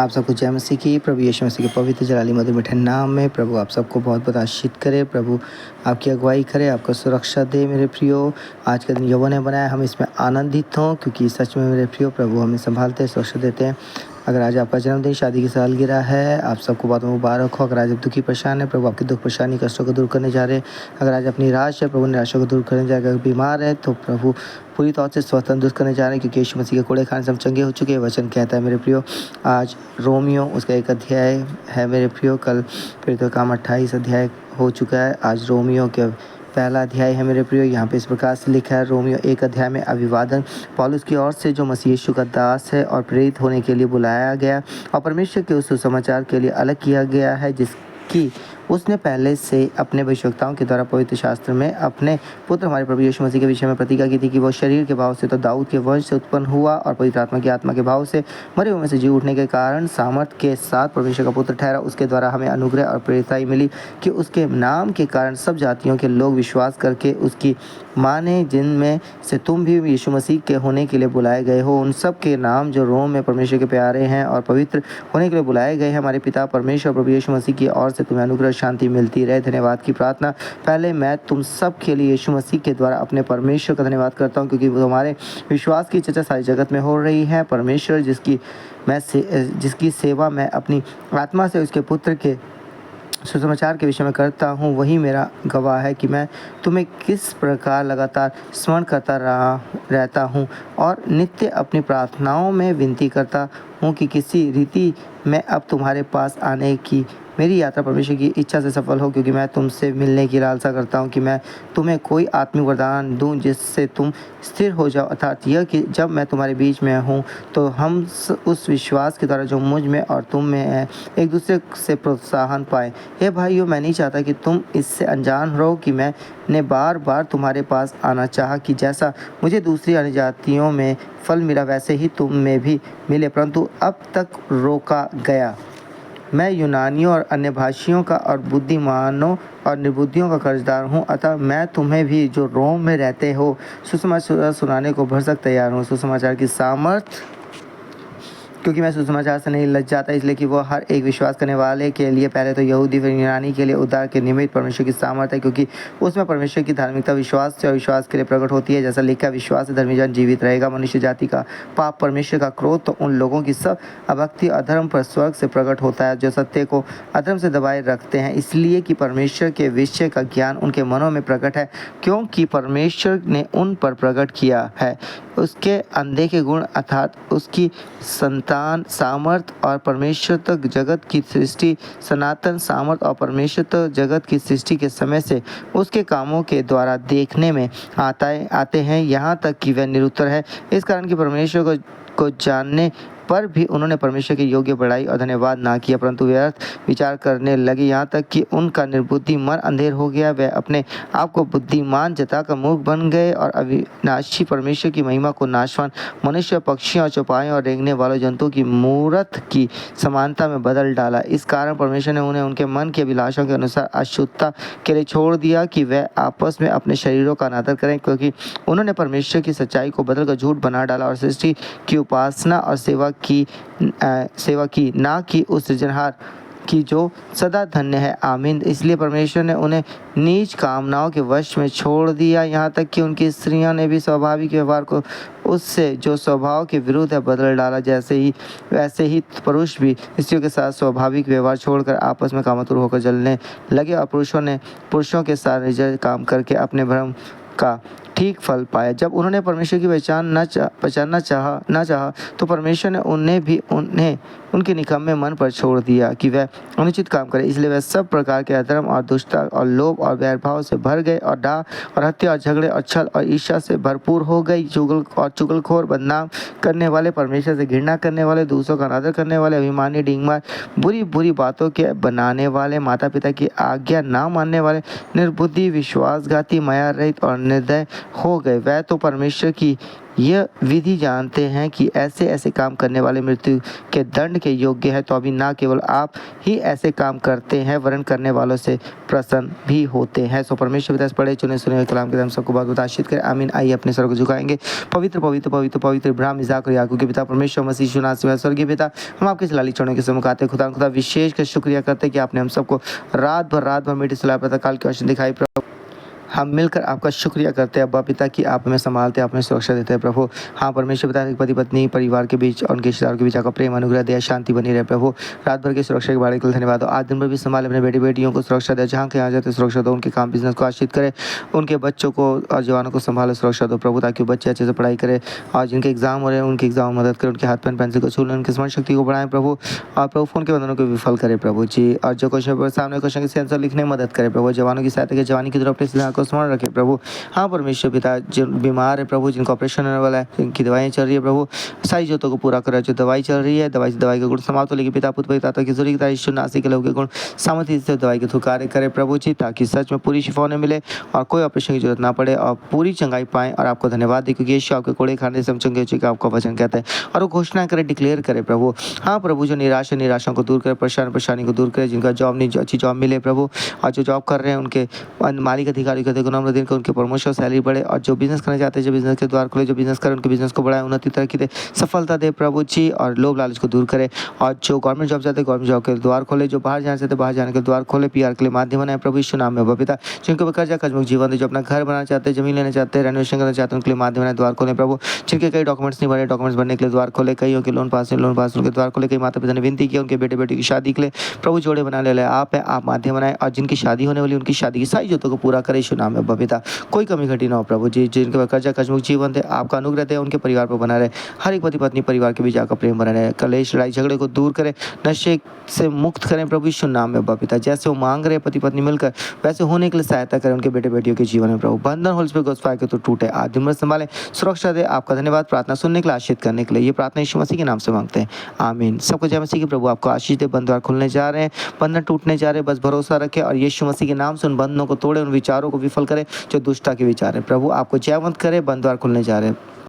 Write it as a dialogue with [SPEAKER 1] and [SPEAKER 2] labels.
[SPEAKER 1] आप सबको जय मसीह की। प्रभु यीशु मसीह के पवित्र जलाली मधुर मीठे नाम में प्रभु आप सबको बहुत बहुत आशीष करे। प्रभु आपकी अगुवाई करे, आपको सुरक्षा दे। मेरे प्रियो, आज का दिन यहोवा ने बनाया, हम इसमें आनंदित हों, क्योंकि सच में मेरे प्रियो प्रभु हमें संभालते हैं, सुरक्षा देते हैं। अगर आज आपका जन्मदिन, शादी की सालगिरह है, आप सबको बहुत मुबारक हो। अगर आज आप दुखी परेशान है, प्रभु आपके दुख परेशानी कष्टों को दूर करने जा रहे हैं। अगर आज अपनी निराश है, प्रभु निराशा को दूर करने जा रहे हैं। अगर बीमार है तो प्रभु पूरी तौर से स्वस्थ तंदुरुस्त करने जा रहे हैं, क्योंकि यीशु मसीह के कोड़े खाने से हम चंगे हो चुके हैं। वचन कहता है मेरे प्रियो, आज रोमियो उसका एक अध्याय है मेरे प्रियो। कल फिर तो काम 28 अध्याय हो चुका है। आज रोमियो के पहला अध्याय है मेरे प्रियो। यहाँ पे इस प्रकार से लिखा है, रोमियो एक अध्याय में अभिवादन पौलुस की ओर से, जो मसीह यीशु का दास है और प्रेरित होने के लिए बुलाया गया और परमेश्वर के उस सुसमाचार के लिए अलग किया गया है, जिसकी उसने पहले से अपने भविष्यवक्ताओं के द्वारा पवित्र शास्त्र में अपने पुत्र हमारे प्रभु यीशु मसीह के विषय में प्रतिज्ञा की थी कि वो शरीर के भाव से तो दाऊद के वंश से उत्पन्न हुआ और पवित्र आत्मा की आत्मा के भाव से मरे हुए में से जी उठने के कारण सामर्थ के साथ परमेश्वर का पुत्र ठहरा। उसके द्वारा हमें अनुग्रह और प्रेरिताई मिली कि उसके नाम के कारण सब जातियों के लोग विश्वास करके उसकी माने, जिनमें से तुम भी यीशु मसीह के होने के लिए बुलाए गए हो। उन सब के नाम जो रोम में परमेश्वर के प्यारे हैं और पवित्र होने के लिए बुलाए गए हैं। हमारे पिता परमेश्वर प्रभु यीशु मसीह की ओर से तुम्हें अनुग्रह शांति मिलती रहे। धन्यवाद की प्रार्थना। पहले मैं तुम सब के लिए यीशु मसीह के द्वारा अपने परमेश्वर का धन्यवाद करता हूँ, क्योंकि तुम्हारे विश्वास की चर्चा सारी जगत में हो रही है। परमेश्वर जिसकी सेवा मैं अपनी आत्मा से उसके पुत्र के सुसमाचार के विषय में करता हूँ, वही मेरा गवाह है कि मैं तुम्हें किस प्रकार लगातार स्मरण करता रहता हूँ और नित्य अपनी प्रार्थनाओं में विनती करता हूँ कि किसी रीति में अब तुम्हारे पास आने की मेरी यात्रा परमेश्वर की इच्छा से सफल हो, क्योंकि मैं तुमसे मिलने की लालसा करता हूँ कि मैं तुम्हें कोई आत्मिक वरदान दूँ जिससे तुम स्थिर हो जाओ, अर्थात यह कि जब मैं तुम्हारे बीच में हूँ तो हम उस विश्वास के द्वारा जो मुझ में और तुम में है एक दूसरे से प्रोत्साहन पाए। हे भाइयों, मैं नहीं चाहता कि तुम इससे अनजान रहो कि मैंने बार बार तुम्हारे पास आना चाहा कि जैसा मुझे दूसरी अन्य जातियों में फल मिला वैसे ही तुम में भी मिले, परंतु अब तक रोका गया। मैं यूनानियों और अन्य भाषियों का और बुद्धिमानों और निर्बुद्धियों का कर्जदार हूँ, अतः मैं तुम्हें भी जो रोम में रहते हो सुसमाचार सुनाने को भरसक तैयार हूँ। सुसमाचार की सामर्थ, क्योंकि मैं सुसमाचार से नहीं लज जाता, इसलिए कि वो हर एक विश्वास करने वाले के लिए, पहले तो यहूदी फिर यूनानी के लिए उद्धार के निमित्त परमेश्वर की सामर्थ है, क्योंकि उसमें परमेश्वर की धार्मिकता विश्वास से और विश्वास के लिए प्रकट होती है। जैसा लिखा, विश्वास से धर्मी जन जीवित रहेगा। मनुष्य जाति का पाप, परमेश्वर का क्रोध तो उन लोगों की सब अभक्ति अधर्म पर स्वर्ग से प्रकट होता है, जो सत्य को अधर्म से दबाए रखते हैं, इसलिए कि परमेश्वर के विषय का ज्ञान उनके मनों में प्रकट है, क्योंकि परमेश्वर ने उन पर प्रकट किया है उसके अनदेखे गुण, अर्थात उसकी संतान सामर्थ और परमेश्वर तक जगत की सृष्टि, सनातन सामर्थ और परमेश्वर तक जगत की सृष्टि के समय से उसके कामों के द्वारा देखने में आते हैं, यहाँ तक कि वह निरुत्तर है। इस कारण कि परमेश्वर को जानने पर भी उन्होंने परमेश्वर के योग्य बड़ाई और धन्यवाद ना किया, परंतु व्यर्थ विचार करने लगे, यहाँ तक कि उनका निर्बुद्धि मन अंधेर हो गया। वे अपने आप को बुद्धिमान जताकर मूर्ख बन गए और अविनाशी परमेश्वर की महिमा को नाशवान मनुष्य, पक्षियों, चौपायों और रेंगने वालों जंतुओं की मूरत की समानता में बदल डाला। इस कारण परमेश्वर ने उन्हें उनके मन की अभिलाषाओं के अनुसार अशुद्धता के लिए छोड़ दिया कि वे आपस में अपने शरीरों का अनादर करें, क्योंकि उन्होंने परमेश्वर की सच्चाई को बदलकर झूठ बना डाला और सृष्टि की उपासना और सेवा की ना कि उस सृजनहार की जो सदा धन्य है। आमीन। इसलिए परमेश्वर ने उन्हें नीच कामनाओं के वश में छोड़ दिया, यहाँ तक कि उनकी स्त्रियों ने भी स्वाभाविक व्यवहार को उससे जो स्वभाव के विरुद्ध है बदल डाला। वैसे ही पुरुष भी स्त्रियों के साथ स्वाभाविक व्यवहार छोड़कर आपस में कामातुर होकर जलने लगे और पुरुषों के साथ निज काम करके अपने भ्रम का ठीक फल पाया। जब उन्होंने परमेश्वर की पहचानना चाहा तो परमेश्वर ने उन्हें उनके निकम्मे मन पर छोड़ दिया कि वह अनुचित काम करे। इसलिए वह सब प्रकार के अधर्म और दुष्टता और लोभ और वैरभाव से भर गए और डाह और हत्या और झगड़े और छल और ईर्ष्या से भरपूर हो गई। चुगलखोर, बदनाम करने वाले, परमेश्वर से घृणा करने वाले, दूसरों का अनादर करने वाले, अभिमानी, डींगमार, बुरी बातों के बनाने वाले, माता पिता की आज्ञा ना मानने वाले, निर्बुद्धि, विश्वासघाती, माया रहित और निर्दय हो गए। वह तो परमेश्वर की यह विधि जानते हैं कि ऐसे ऐसे काम करने वाले मृत्यु के दंड के योग्य है, तो अभी ना केवल आप ही ऐसे काम करते हैं वरन करने वालों से प्रसन्न भी होते हैं। सो परमेश्वर पिता पढ़े चुने सुने हुए कलाम के हम सबको बहुत आशीष करें। आमीन। आइए अपने सर को झुकाएंगे। पवित्र पवित्र पवित्र पवित्र इब्राहिम इसहाक और याकूब के पिता परमेश्वर मसीह यीशु नासरी में स्वर्गीय पिता, हम आपके लाली चढ़ने के सम्मुख आते खुदा विशेष कर शुक्रिया करते कि आपने हम सबको रात भर मीठी सलाह प्रातः काल की रोशनी दिखाई। प्रभु हम मिलकर आपका शुक्रिया करते हैं अब्बा पिता कि आप हमें संभालते हैं, आप हमें सुरक्षा देते हैं प्रभु। हाँ परमेश्वर पिता, पति पत्नी परिवार के बीच और उनके रिश्तेदारों के बीच आपका प्रेम अनुग्रह दया शांति बनी रहे प्रभु। रात भर की सुरक्षा के बारे के लिए धन्यवाद। आज दिन भर भी संभाले अपने बेटी बेटियों को सुरक्षा दे, जहाँ कहीं आ जाते सुरक्षा दो, उनके काम बिजनेस को आश्रित करे, उनके बच्चों को और जवानों को संभाले सुरक्षा दो प्रभु, ताकि बच्चे अच्छे से पढ़ाई करें और जिनके एग्जाम हो रहे हैं उनके एग्जाम में मदद करें, उनके हाथ पेन पेंसिल को छू लें, उनकी स्मरण शक्ति को बढ़ाएं प्रभु, और प्रभु फोन के बंधनों को विफल करे प्रभु जी। और जो क्वेश्चन पर सामने क्वेश्चन के आंसर लिखने में मदद करे प्रभु, जवानों की सहायता के जवानी की तरफ अपने सिद्धांत को स्मरण रखे प्रभु। हाँ परमेश्वर पिता, जो बीमार है प्रभु, जिनको ऑपरेशन होने वाला है, जिनकी दवाइयाँ चल रही है प्रभु, सारी जरूरतों को पूरा करा। जो दवाई चल रही है, दवाई से दवाई का गुण समाप्त हो, लेकिन पिता पुत्र पिता की जरूरी ईश्वर नासिक के गुण सामर्थ्य से दवाई के थ्रू कार्य करे प्रभु जी, ताकि सच में पूरी शिफा होने मिले और कोई ऑपरेशन की जरूरत ना पड़े और पूरी चंगाई पाएं। और आपको धन्यवाद दे क्योंकि यीशु आपके कोड़े खाने से हम चंगे हो चुके, आपका वचन कहते हैं, और वो घोषणा करे, डिक्लेयर करे प्रभु। हाँ प्रभु, जो निराशा को दूर करे, परेशानी को दूर करे, जिनका जॉब नहीं, जो अच्छी जॉब मिले प्रभु, और जो जॉब कर रहे हैं उनके मालिक अधिकारी कहते नम्र दिन को उनके प्रमोशन सैलरी बढ़े, और जो बिजनेस करना चाहते हैं, जो बिजनेस के द्वार खोले, जो बिजनेस करें उनके बिजनेस को बढ़ाए, उन्नति तरक्की दे, सफलता दे प्रभु जी, और लोभ लालच को दूर करे। और जो गवर्नमेंट जॉब चाहते हैं गवर्नमेंट जॉब के द्वार खोले, जो बाहर जाना चाहते हैं बाहर जाने के द्वार खोले, पीआर के लिए माध्यम बनाए प्रभु यीशु नाम में पिता। जिनको कर्जा कर्जमुक्त जीवन दे, जो अपना घर बनाना चाहते हैं, जमीन लेना चाहते हैं, रेनोवेशन करना चाहते हैं, उनके लिए माध्यम बनाए द्वार खोले प्रभु। जिनके कई डॉक्यूमेंट्स नहीं बने, डॉक्यूमेंट्स बनने के लिए द्वार खोले, कईयों के लोन पास उनके द्वार खोले, कई माता पिता ने विनती की उनके बेटे बेटी की शादी के लिए प्रभु जोड़े बना ले आप है, आप माध्यम बनाए, और जिनकी शादी होने वाली उनकी शादी की सारी जरूरतों को पूरा करे यीशु नाम में पिता। कोई कमी घटी ना हो प्रभु जी। जिनके कर्जा कर्जमुक्त जीवन दे, आपका अनुग्रह दे, उनके परिवार पर बना रहे, हर एक पति पत्नी परिवार के बीच आपका प्रेम बना रहे, कलेश लड़ाई झगड़े को दूर करें, नशे से मुक्त करें प्रभु यीशु नाम में पिता। जैसे वो मांग रहे पति पत्नी मिलकर, वैसे होने के लिए सहायता करें उनके बेटे बेटियों के जीवन में प्रभु। बंधन होल्स पे गोस्पाय के तो टूटे, आज दिन भर संभाले, सुरक्षा दे। आपका धन्यवाद प्रार्थना सुनने के लिए, आशीष करने के लिए। ये प्रार्थना यीशु मसीह के नाम से मांगते हैं, आमीन। सबको जय मसीह की। प्रभु आपको आशीष दे। बंधन खुलने जा रहे हैं, बंधन टूटने जा रहे हैं, बस भरोसा रखें और यीशु मसीह के नाम से उन बंधनों को तोड़े, उन विचारों को विफल करें जो दुष्टता के विचार है प्रभु। आपको जयवंत करे, बंधन खुलने जा रहे हैं।